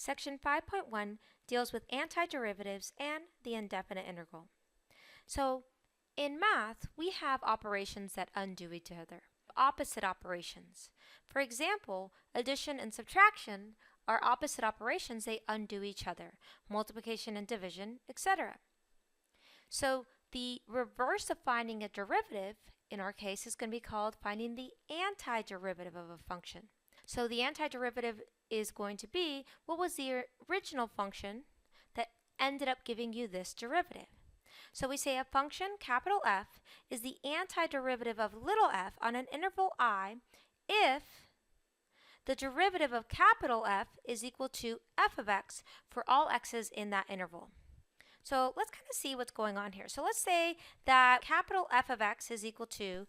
Section 5.1 deals with antiderivatives and the indefinite integral. So in math, we have operations that undo each other, opposite operations. For example, addition and subtraction are opposite operations, they undo each other, multiplication and division, etc. So the reverse of finding a derivative, in our case, is going to be called finding the antiderivative of a function. So the antiderivative is going to be what was the original function that ended up giving you this derivative. So we say a function, capital F, is the antiderivative of little f on an interval I if the derivative of capital F is equal to f of x for all x's in that interval. So let's kind of see what's going on here. So let's say that capital F of x is equal to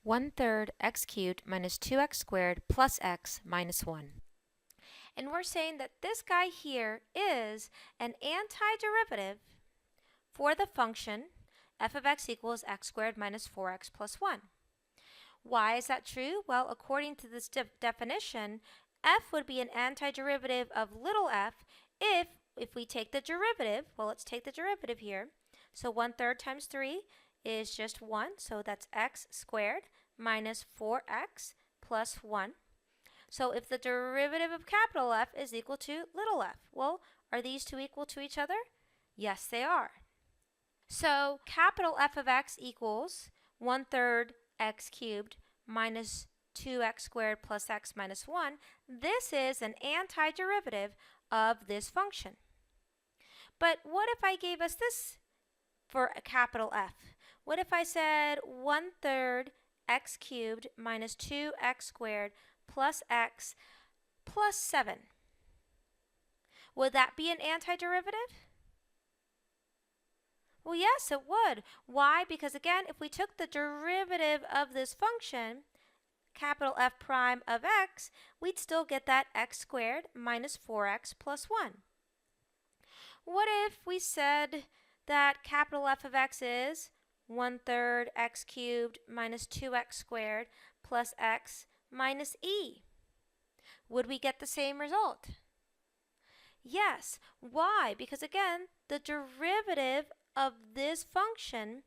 1/3 x cubed minus 2x squared plus x minus 1. And we're saying that this guy here is an antiderivative for the function f of x equals x squared minus 4x plus 1. Why is that true? Well, according to this definition, f would be an antiderivative of little f if we take the derivative. Well, let's take the derivative here. So 1/3 times 3 is just 1, so that's x squared minus 4x plus 1. So if the derivative of capital F is equal to little f, well, are these two equal to each other? Yes, they are. So capital F of x equals 1/3 x cubed minus 2x squared plus x minus 1. This is an antiderivative of this function. But what if I gave us this for a capital F? What if I said 1/3 x cubed minus 2x squared plus x plus 7? Would that be an antiderivative? Well, yes, it would. Why? Because again, if we took the derivative of this function, capital F prime of x, we'd still get that x squared minus 4x plus 1. What if we said that capital F of x is 1/3 x cubed minus 2x squared plus x minus e? Would we get the same result? Yes. Why? Because again, the derivative of this function,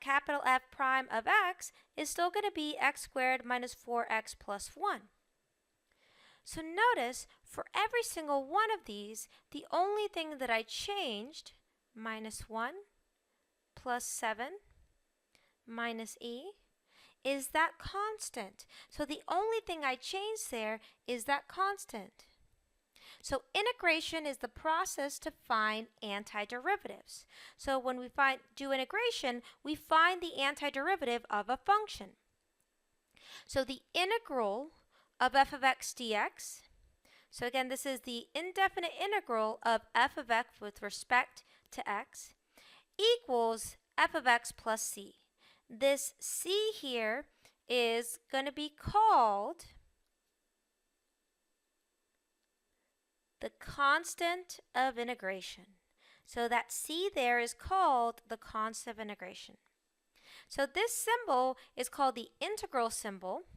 capital F prime of x, is still going to be x squared minus 4x plus 1. So notice, for every single one of these, the only thing that I changed, minus 1 plus 7 minus e, is that constant. So the only thing I changed there is that constant. So integration is the process to find antiderivatives. So when we do integration, we find the antiderivative of a function. So the integral of f of x dx, so again, this is the indefinite integral of f of x with respect to x, equals f of x plus c. This c here is going to be called the constant of integration. So that c there is called the constant of integration. So this symbol is called the integral symbol.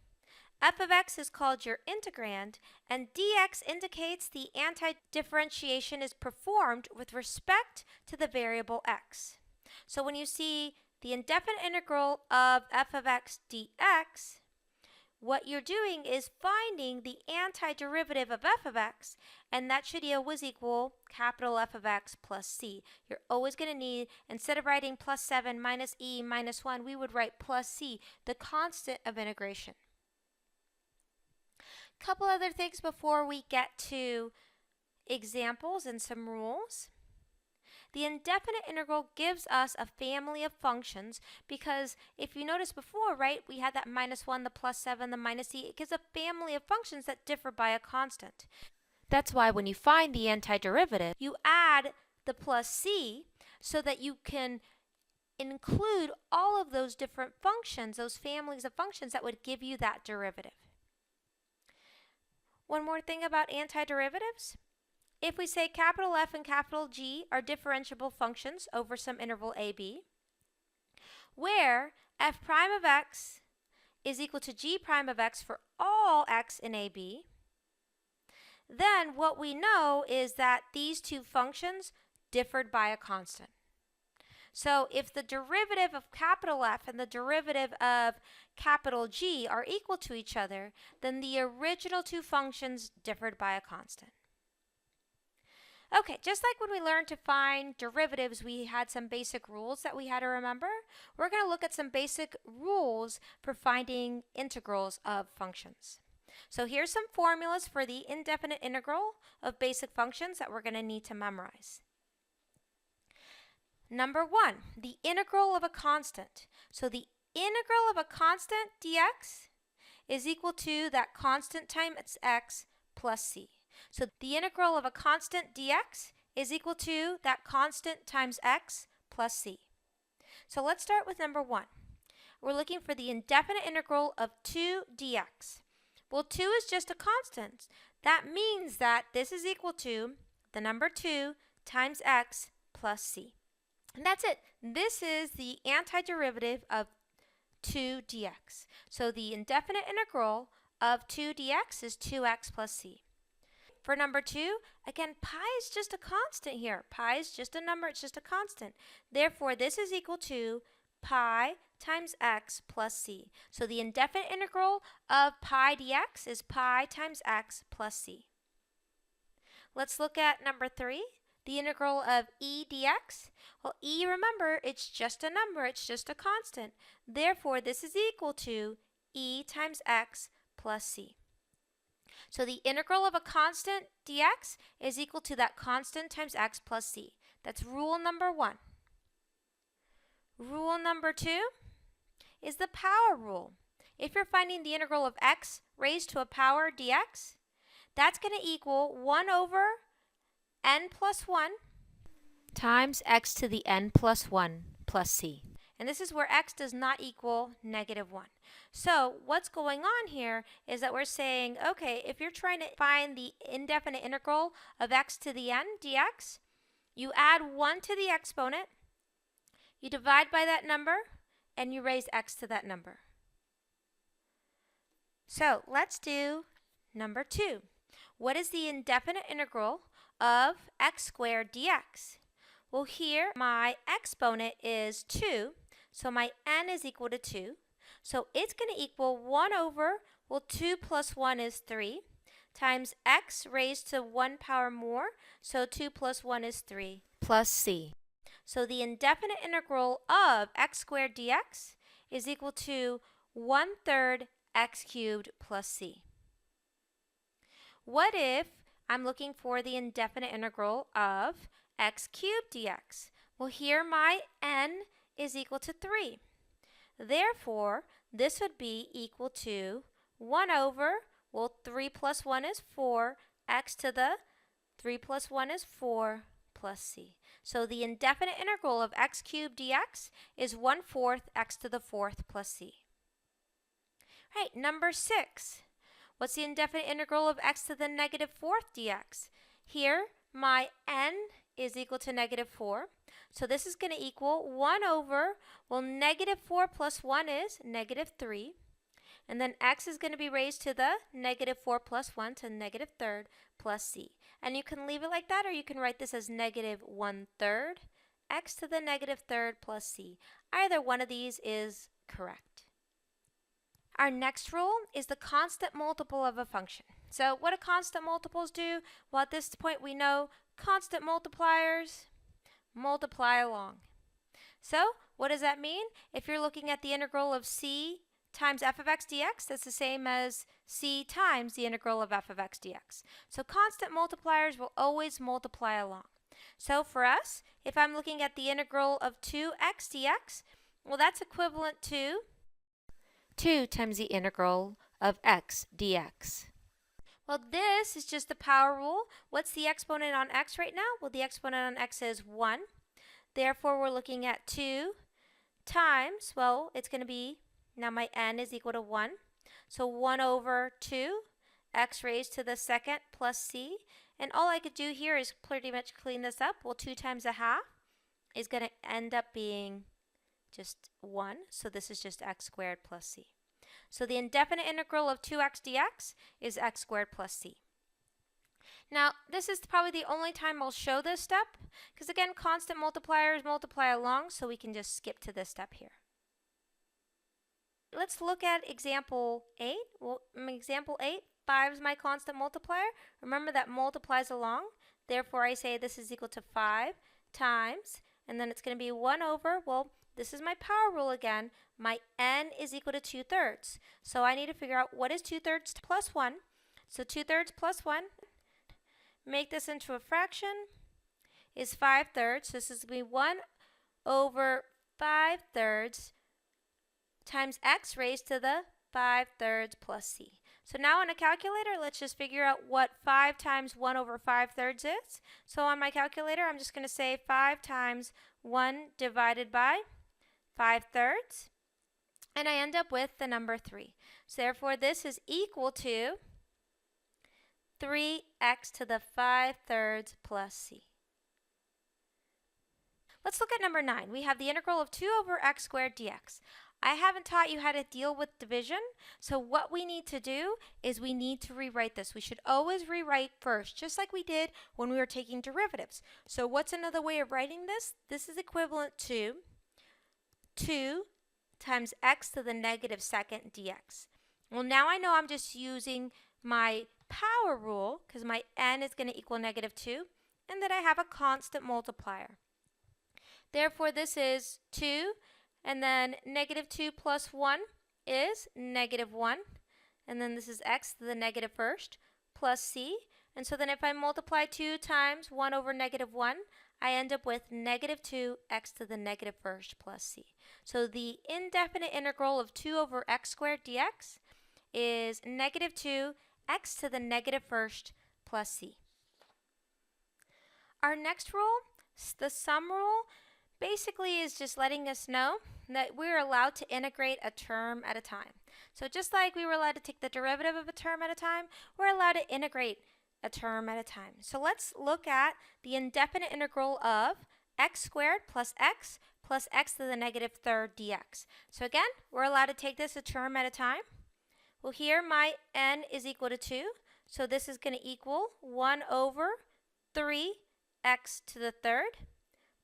F of x is called your integrand, and dx indicates the antidifferentiation is performed with respect to the variable x. So when you see the indefinite integral of f of x dx, what you're doing is finding the antiderivative of f of x, and that should always equal capital F of x plus c. You're always going to need, instead of writing plus 7 minus e minus 1, we would write plus c, the constant of integration. Couple other things before we get to examples and some rules. The indefinite integral gives us a family of functions because if you notice before, right, we had that minus 1, the plus 7, the minus e. It gives a family of functions that differ by a constant. That's why when you find the antiderivative, you add the plus c so that you can include all of those different functions, those families of functions that would give you that derivative. One more thing about antiderivatives. If we say capital F and capital G are differentiable functions over some interval a, b, where f prime of x is equal to g prime of x for all x in a, b, then what we know is that these two functions differed by a constant. So if the derivative of capital F and the derivative of capital G are equal to each other, then the original two functions differed by a constant. Okay, just like when we learned to find derivatives, we had some basic rules that we had to remember. We're going to look at some basic rules for finding integrals of functions. So here's some formulas for the indefinite integral of basic functions that we're going to need to memorize. Number 1, the integral of a constant. So the integral of a constant dx is equal to that constant times x plus c. So the integral of a constant dx is equal to that constant times x plus c. So let's start with number 1. We're looking for the indefinite integral of 2 dx. Well, 2 is just a constant. That means that this is equal to the number 2 times x plus c. And that's it. This is the antiderivative of 2 dx. So the indefinite integral of 2 dx is 2x plus c. For number 2, again, pi is just a constant here. Pi is just a number, it's just a constant. Therefore, this is equal to pi times x plus c. So the indefinite integral of pi dx is pi times x plus c. Let's look at number 3, the integral of e dx. Well, e, remember, it's just a number, it's just a constant. Therefore, this is equal to e times x plus c. So the integral of a constant dx is equal to that constant times x plus c. That's rule number 1. Rule number 2 is the power rule. If you're finding the integral of x raised to a power dx, that's going to equal 1 over n plus 1 times x to the n plus 1 plus c. And this is where x does not equal negative 1. So what's going on here is that we're saying, okay, if you're trying to find the indefinite integral of x to the n dx, you add 1 to the exponent, you divide by that number, and you raise x to that number. So let's do number 2. What is the indefinite integral of x squared dx? Well, here my exponent is 2, so my n is equal to 2. So it's going to equal 1 over, well, 2 plus 1 is 3, times x raised to 1 power more, so 2 plus 1 is 3, plus c. So the indefinite integral of x squared dx is equal to 1/3 x cubed plus c. What if I'm looking for the indefinite integral of x cubed dx? Well, here my n is equal to 3. Therefore, this would be equal to 1 over, well, 3 plus 1 is 4, x to the 3 plus 1 is 4 plus c. So the indefinite integral of x cubed dx is 1/4 x to the 4th plus c. Right, number 6. What's the indefinite integral of x to the negative 4th dx? Here, my n is equal to negative 4. So this is going to equal 1 over, well, negative 4 plus 1 is negative 3. And then x is going to be raised to the negative 4 plus 1 to negative 3rd plus c. And you can leave it like that, or you can write this as negative 1/3 x to the negative 3rd plus c. Either one of these is correct. Our next rule is the constant multiple of a function. So what do constant multiples do? Well, at this point we know constant multipliers multiply along. So what does that mean? If you're looking at the integral of c times f of x dx, that's the same as c times the integral of f of x dx. So constant multipliers will always multiply along. So for us, if I'm looking at the integral of 2x dx, well, that's equivalent to 2 times the integral of x dx. Well, this is just the power rule. What's the exponent on x right now? Well, the exponent on x is 1. Therefore, we're looking at 2 times, well, it's going to be, now my n is equal to 1. So 1 over 2, x raised to the 2nd plus c. And all I could do here is pretty much clean this up. Well, 2 times a half is going to end up being just 1. So this is just x squared plus c. So the indefinite integral of 2x dx is x squared plus c. Now, this is probably the only time I'll show this step, because again, constant multipliers multiply along, so we can just skip to this step here. Let's look at example 8. Well, example 8, 5 is my constant multiplier. Remember that multiplies along. Therefore, I say this is equal to 5 times, and then it's going to be 1 over, well, this is my power rule again. My n is equal to 2/3. So I need to figure out what is 2/3 plus 1. So 2/3 plus 1, make this into a fraction, is 5/3. So this is going to be 1 over 5/3 times x raised to the 5/3 plus c. So now on a calculator, let's just figure out what 5 times 1 over 5/3 is. So on my calculator, I'm just going to say 5 times 1 divided by 5/3. And I end up with the number 3. So therefore, this is equal to 3x to the 5/3 plus c. Let's look at number 9. We have the integral of 2 over x squared dx. I haven't taught you how to deal with division, so what we need to do is we need to rewrite this. We should always rewrite first, just like we did when we were taking derivatives. So what's another way of writing this? This is equivalent to 2 times x to the negative second dx. Well, now I know I'm just using my power rule because my n is going to equal negative 2, and then I have a constant multiplier. Therefore, this is 2, and then negative 2 plus 1 is negative 1, and then this is x to the negative first plus c. And so then if I multiply 2 times 1 over negative 1, I end up with negative 2 x to the negative first plus c. So the indefinite integral of 2 over x squared dx is negative 2 x to the negative first plus c. Our next rule, the sum rule, basically is just letting us know that we're allowed to integrate a term at a time. So just like we were allowed to take the derivative of a term at a time, we're allowed to integrate a term at a time. So let's look at the indefinite integral of x squared plus x to the negative third dx. So again, we're allowed to take this a term at a time. Well, here my n is equal to 2, so this is going to equal 1 over 3x to the third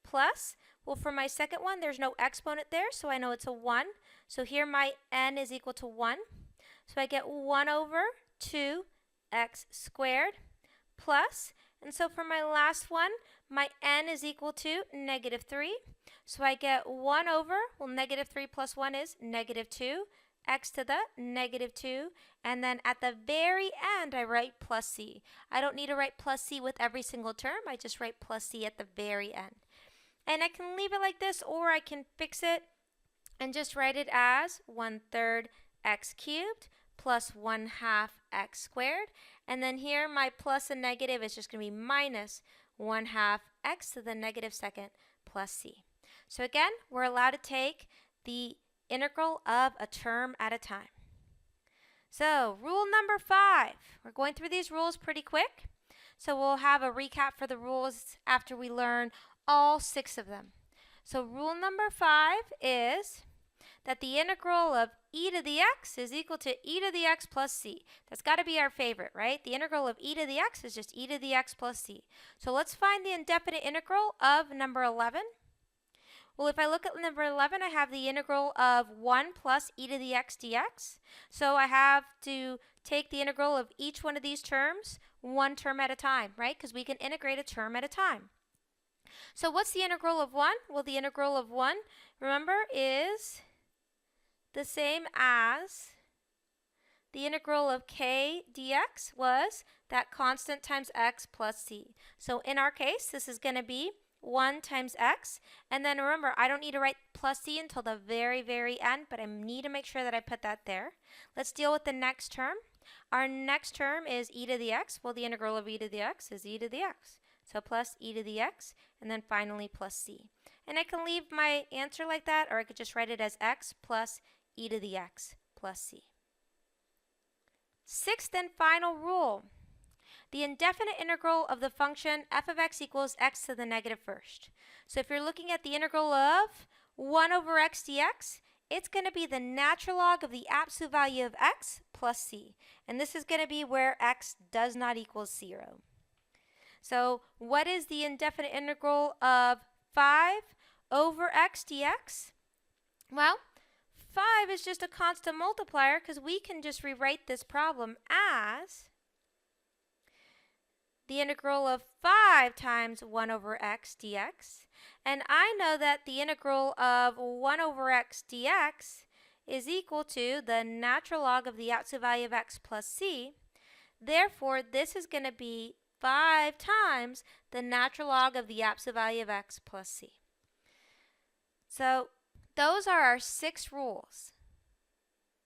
plus, well, for my second one, there's no exponent there, so I know it's a 1. So here my n is equal to 1. So I get 1 over 2x squared plus, and so for my last one, my n is equal to negative 3. So I get 1 over, well, negative 3 plus 1 is negative 2, x to the negative 2, and then at the very end, I write plus c. I don't need to write plus c with every single term. I just write plus c at the very end. And I can leave it like this, or I can fix it and just write it as 1/3 x cubed plus 1/2 x squared. And then here my plus and negative is just going to be minus 1/2 x to the negative second plus c. So again, we're allowed to take the integral of a term at a time. So rule number 5. We're going through these rules pretty quick. So we'll have a recap for the rules after we learn all 6 of them. So rule number 5 is that the integral of e to the x is equal to e to the x plus c. That's got to be our favorite, right? The integral of e to the x is just e to the x plus c. So let's find the indefinite integral of number 11. Well, if I look at number 11, I have the integral of 1 plus e to the x dx. So I have to take the integral of each one of these terms, one term at a time, right? Because we can integrate a term at a time. So what's the integral of 1? Well, the integral of 1, remember, is the same as the integral of k dx was that constant times x plus c. So in our case, this is going to be 1 times x. And then remember, I don't need to write plus c until the very, very end, but I need to make sure that I put that there. Let's deal with the next term. Our next term is e to the x. Well, the integral of e to the x is e to the x. So plus e to the x, and then finally plus c. And I can leave my answer like that, or I could just write it as x plus e to the x plus c. Sixth and final rule. The indefinite integral of the function f of x equals x to the negative first. So if you're looking at the integral of 1 over x dx, it's going to be the natural log of the absolute value of x plus c. And this is going to be where x does not equal 0. So what is the indefinite integral of 5 over x dx? Well, 5 is just a constant multiplier because we can just rewrite this problem as the integral of 5 times 1 over x dx. And I know that the integral of 1 over x dx is equal to the natural log of the absolute value of x plus c. Therefore, this is going to be 5 times the natural log of the absolute value of x plus c. So those are our 6 rules.